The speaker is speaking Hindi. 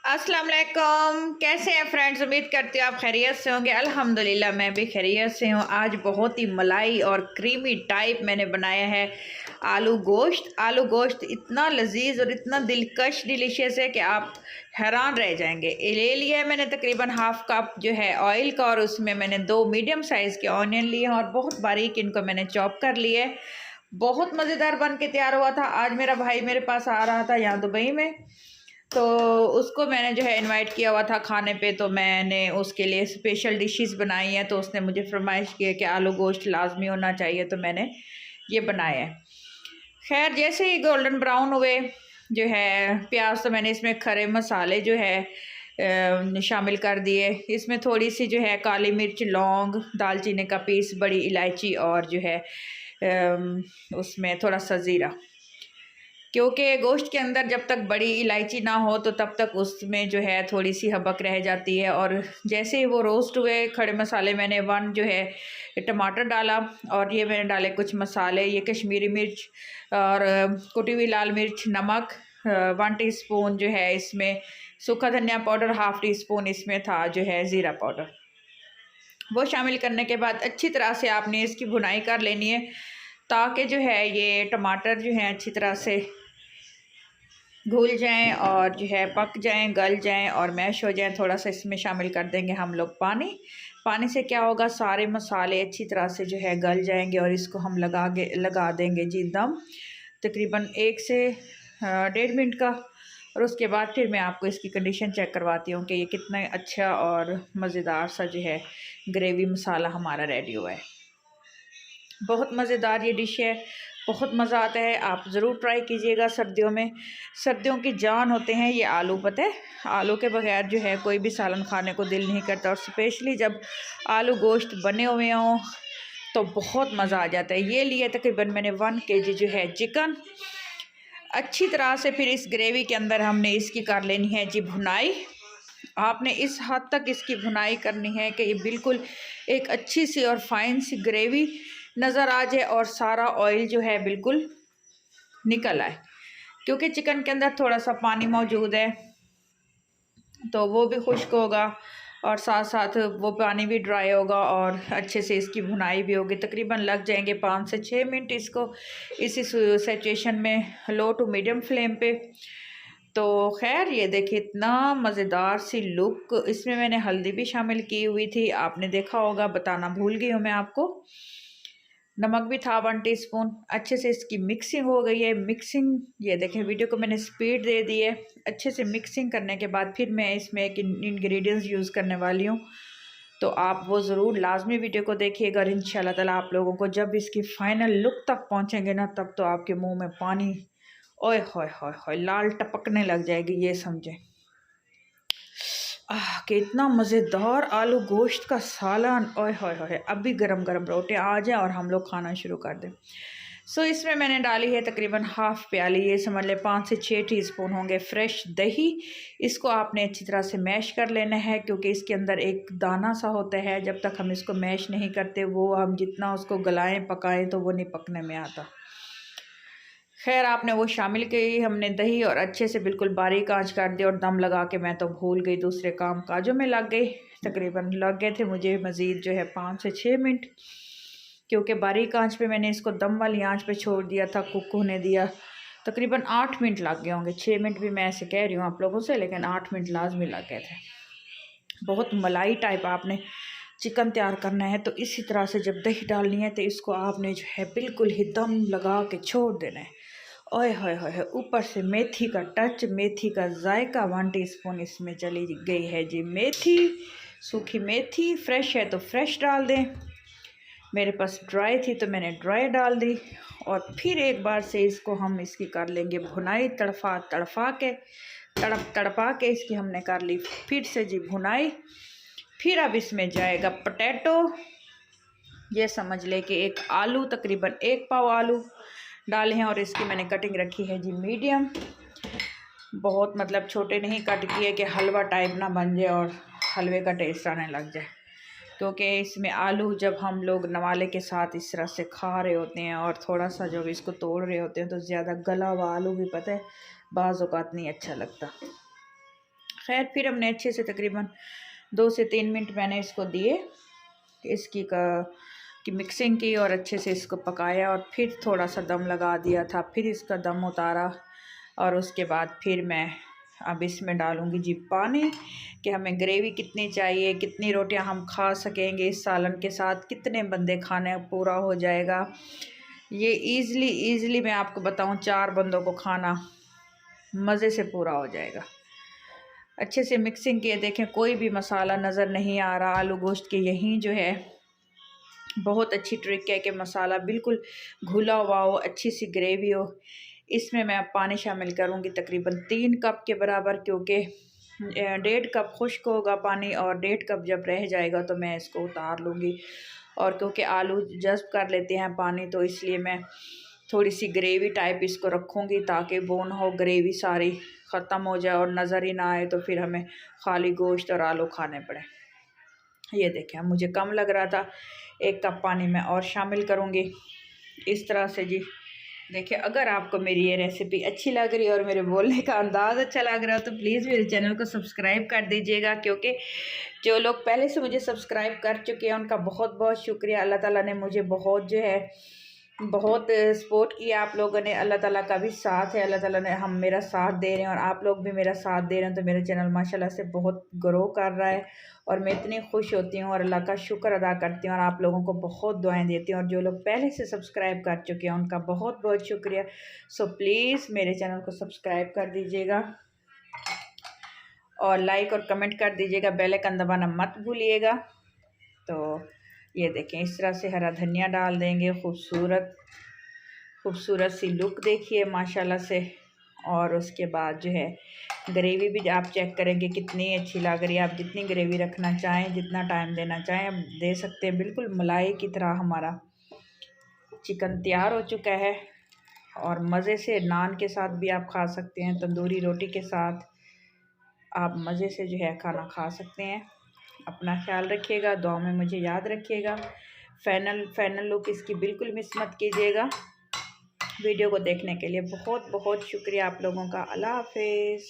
अस्सलाम वालेकुम। कैसे हैं फ्रेंड्स? उम्मीद करती हूँ आप खैरियत से होंगे। अल्हम्दुलिल्लाह मैं भी खैरियत से हूँ। आज बहुत ही मलाई और क्रीमी टाइप मैंने बनाया है आलू गोश्त। आलू गोश्त इतना लजीज और इतना दिलकश डिलीशियस है कि आप हैरान रह जाएंगे। ये ले लिया है मैंने तकरीबन हाफ कप जो है ऑयल का, और उसमें मैंने 2 मीडियम साइज़ के ऑनियन लिए हैं और बहुत बारीक इनको मैंने चॉप कर लिए है। बहुत मज़ेदार बन के तैयार हुआ था। आज मेरा भाई मेरे पास आ रहा था यहाँ दुबई में, तो उसको मैंने जो है इनवाइट किया हुआ था खाने पे, तो मैंने उसके लिए स्पेशल डिशेस बनाई हैं। तो उसने मुझे फरमाइश की है कि आलू गोश्त लाजमी होना चाहिए, तो मैंने ये बनाया है। खैर, जैसे ही गोल्डन ब्राउन हुए जो है प्याज, तो मैंने इसमें खड़े मसाले जो है शामिल कर दिए। इसमें थोड़ी सी जो है काली मिर्च, लौंग, दालचीनी का पीस, बड़ी इलायची और जो है उसमें थोड़ा सा ज़ीरा, क्योंकि गोश्त के अंदर जब तक बड़ी इलायची ना हो तो तब तक उसमें जो है थोड़ी सी हबक रह जाती है। और जैसे ही वो रोस्ट हुए खड़े मसाले, मैंने 1 जो है टमाटर डाला, और ये मैंने डाले कुछ मसाले, ये कश्मीरी मिर्च और कुटी हुई लाल मिर्च, नमक 1 टीस्पून जो है इसमें सूखा धनिया पाउडर, ½ टीस्पून इसमें था जो है ज़ीरा पाउडर। वो शामिल करने के बाद अच्छी तरह से आपने इसकी भुनाई कर लेनी है, ताकि जो है ये टमाटर जो है अच्छी तरह से घुल जाएं और जो है पक जाएं, गल जाएं और मैश हो जाएं। थोड़ा सा इसमें शामिल कर देंगे हम लोग पानी। पानी से क्या होगा, सारे मसाले अच्छी तरह से जो है गल जाएंगे और इसको हम लगा देंगे जी दम, तकरीबन 1 से 1.5 मिनट का। और उसके बाद फिर मैं आपको इसकी कंडीशन चेक करवाती हूँ कि ये कितना अच्छा और मज़ेदार सा जो है ग्रेवी मसाला हमारा रेडी हुआ है। बहुत मज़ेदार ये डिश है, बहुत मज़ा आता है। आप ज़रूर ट्राई कीजिएगा सर्दियों में। सर्दियों की जान होते हैं ये आलू। पता है, आलू के बगैर जो है कोई भी सालन खाने को दिल नहीं करता, और स्पेशली जब आलू गोश्त बने हुए हों तो बहुत मज़ा आ जाता है। ये लिए तकरीबन मैंने 1 केजी जो है चिकन। अच्छी तरह से फिर इस ग्रेवी के अंदर हमने इसकी कर लेनी है जी भुनाई। आपने इस हद तक इसकी भुनाई करनी है कि ये बिल्कुल एक अच्छी सी और फाइन सी ग्रेवी नज़र आ जाए और सारा ऑयल जो है बिल्कुल निकल आए, क्योंकि चिकन के अंदर थोड़ा सा पानी मौजूद है, तो वो भी खुश्क होगा और साथ साथ वो पानी भी ड्राई होगा और अच्छे से इसकी भुनाई भी होगी। तकरीबन लग जाएंगे 5 से 6 मिनट इसको इसी सिचुएशन में लो टू मीडियम फ्लेम पे। तो खैर, ये देखिए इतना मज़ेदार सी लुक। इसमें मैंने हल्दी भी शामिल की हुई थी, आपने देखा होगा, बताना भूल गई हूँ मैं आपको। नमक भी था 1 टीस्पून। अच्छे से इसकी मिक्सिंग हो गई है। मिक्सिंग, ये देखें, वीडियो को मैंने स्पीड दे दी है। अच्छे से मिक्सिंग करने के बाद फिर मैं इसमें एक इंग्रेडिएंट्स यूज़ करने वाली हूँ, तो आप वो ज़रूर लाजमी वीडियो को देखिएगा। और इंशाल्लाह ताला आप लोगों को जब इसकी फ़ाइनल लुक तक पहुँचेंगे ना, तब तो आपके मुँह में पानी, ओए होए होए होए, लाल टपकने लग जाएगी, ये समझें। कि इतना मज़ेदार आलू गोश्त का सालन, ओए होए होए। अभी गरम गरम रोटी आ जाए और हम लोग खाना शुरू कर दें। सो इसमें मैंने डाली है तकरीबन ½ प्याली, ये समझ लें 5 से 6 टीस्पून होंगे फ्रेश दही। इसको आपने अच्छी तरह से मैश कर लेना है, क्योंकि इसके अंदर एक दाना सा होता है। जब तक हम इसको मैश नहीं करते, वो हम जितना उसको गलाएं पकाएं तो वो नहीं पकने में आता। खैर, आपने वो शामिल की हमने दही, और अच्छे से बिल्कुल बारीक आंच कर दी। और दम लगा के मैं तो भूल गई, दूसरे काम काजों में लग गई। तकरीबन लग गए थे मुझे मज़ीद जो है 5 से 6 मिनट, क्योंकि बारीक आंच पे मैंने इसको दम वाली आंच पे छोड़ दिया था, कुक होने दिया। तकरीबन 8 मिनट लग गए होंगे, 6 मिनट भी मैं ऐसे कह रही हूँ आप लोगों से, लेकिन 8 मिनट लाजमी लग गए थे। बहुत मलाई टाइप आपने चिकन तैयार करना है, तो इसी तरह से जब दही डालनी है तो इसको आपने जो है बिल्कुल ही दम लगा के छोड़ देना है। ओए होए होए, ऊपर से मेथी का टच, मेथी का जायका 1 टीस्पून इसमें चली गई है जी मेथी, सूखी मेथी। फ्रेश है तो फ्रेश डाल दें, मेरे पास ड्राई थी तो मैंने ड्राई डाल दी। और फिर एक बार से इसको हम इसकी कर लेंगे भुनाई, तड़पा के इसकी हमने कर ली फिर से जी भुनाई। फिर अब इसमें जाएगा पोटैटो। ये समझ ले कि एक आलू, तकरीबन 1 पाव आलू डाले हैं, और इसकी मैंने कटिंग रखी है जी मीडियम। बहुत मतलब छोटे नहीं कट किए कि हलवा टाइप ना बन जाए और हलवे का टेस्ट आने लग जाए, क्योंकि इसमें आलू जब हम लोग नवाले के साथ इस तरह से खा रहे होते हैं और थोड़ा सा जब इसको तोड़ रहे होते हैं, तो ज़्यादा गला हुआ आलू भी पता है बाज़ औक़ात नहीं अच्छा लगता। खैर फिर हमने अच्छे से तकरीबन 2 से 3 मिनट मैंने इसको दिए इसकी की मिक्सिंग की और अच्छे से इसको पकाया और फिर थोड़ा सा दम लगा दिया था। फिर इसका दम उतारा और उसके बाद फिर मैं अब इसमें डालूँगी जी पानी कि हमें ग्रेवी कितनी चाहिए, कितनी रोटियां हम खा सकेंगे इस सालन के साथ, कितने बंदे खाने पूरा हो जाएगा। ये ईज़िली मैं आपको बताऊं 4 बंदों को खाना मज़े से पूरा हो जाएगा। अच्छे से मिक्सिंग किए, देखें कोई भी मसाला नज़र नहीं आ रहा। आलू गोश्त के यहीं जो है बहुत अच्छी ट्रिक है कि मसाला बिल्कुल घुला हुआ हो, अच्छी सी ग्रेवी हो। इसमें मैं अब पानी शामिल करूँगी तकरीबन 3 कप के बराबर, क्योंकि 1.5 कप खुश्क होगा पानी और 1.5 कप जब रह जाएगा तो मैं इसको उतार लूँगी। और क्योंकि आलू जज़्ब कर लेते हैं पानी, तो इसलिए मैं थोड़ी सी ग्रेवी टाइप इसको रखूँगी ताकि बोन हो ग्रेवी सारी ख़त्म हो जाए और नज़र ही ना आए, तो फिर हमें खाली गोश्त और आलू खाने पड़े। ये देखें मुझे कम लग रहा था, 1 कप पानी मैं और शामिल करूँगी इस तरह से जी। देखिए अगर आपको मेरी ये रेसिपी अच्छी लग रही है और मेरे बोलने का अंदाज़ अच्छा लग रहा है तो प्लीज़ मेरे चैनल को सब्सक्राइब कर दीजिएगा, क्योंकि जो लोग पहले से मुझे सब्सक्राइब कर चुके हैं उनका बहुत बहुत शुक्रिया। अल्लाह ताला ने मुझे बहुत जो है बहुत सपोर्ट किया आप लोगों ने। अल्लाह ताला का भी साथ है, अल्लाह ताला ने हम मेरा साथ दे रहे हैं और आप लोग भी मेरा साथ दे रहे हैं, तो मेरा चैनल माशाल्लाह से बहुत ग्रो कर रहा है और मैं इतनी खुश होती हूँ और अल्लाह का शुक्र अदा करती हूँ और आप लोगों को बहुत दुआएं देती हूँ। और जो लोग पहले से सब्सक्राइब कर चुके हैं उनका बहुत बहुत शुक्रिया। सो प्लीज़ मेरे चैनल को सब्सक्राइब कर दीजिएगा और लाइक और कमेंट कर दीजिएगा, बेल आइकन दबाना मत भूलिएगा। तो ये देखें इस तरह से हरा धनिया डाल देंगे, खूबसूरत सी लुक देखिए माशाल्लाह से। और उसके बाद जो है ग्रेवी भी आप चेक करेंगे कितनी अच्छी लग रही है। आप जितनी ग्रेवी रखना चाहें, जितना टाइम देना चाहें आप दे सकते हैं। बिल्कुल मलाई की तरह हमारा चिकन तैयार हो चुका है और मज़े से नान के साथ भी आप खा सकते हैं, तंदूरी रोटी के साथ आप मज़े से जो है खाना खा सकते हैं। अपना ख्याल रखिएगा, दुआ में मुझे याद रखिएगा। फाइनल लुक इसकी बिल्कुल मिस मत कीजिएगा। वीडियो को देखने के लिए बहुत बहुत शुक्रिया आप लोगों का। अल्लाह हाफिज़।